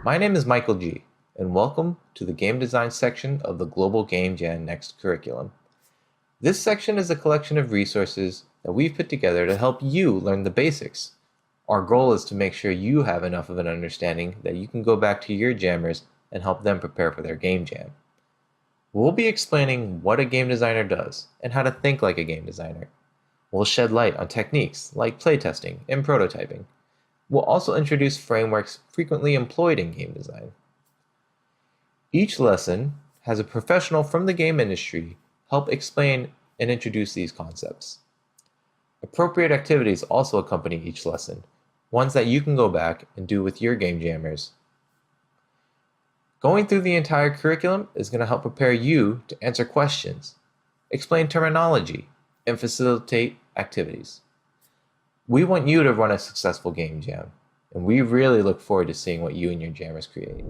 My name is Michael G, and welcome to the game design section of the Global Game Jam Next curriculum. This section is a collection of resources that we've put together to help you learn the basics. Our goal is to make sure you have enough of an understanding that you can go back to your jammers and help them prepare for their game jam. We'll be explaining what a game designer does and how to think like a game designer. We'll shed light on techniques like playtesting and prototyping. We'll also introduce frameworks frequently employed in game design. Each lesson has a professional from the game industry help explain and introduce these concepts. Appropriate activities also accompany each lesson, ones that you can go back and do with your game jammers. Going through the entire curriculum is going to help prepare you to answer questions, explain terminology, and facilitate activities. We want you to run a successful game jam, and we really look forward to seeing what you and your jammers create.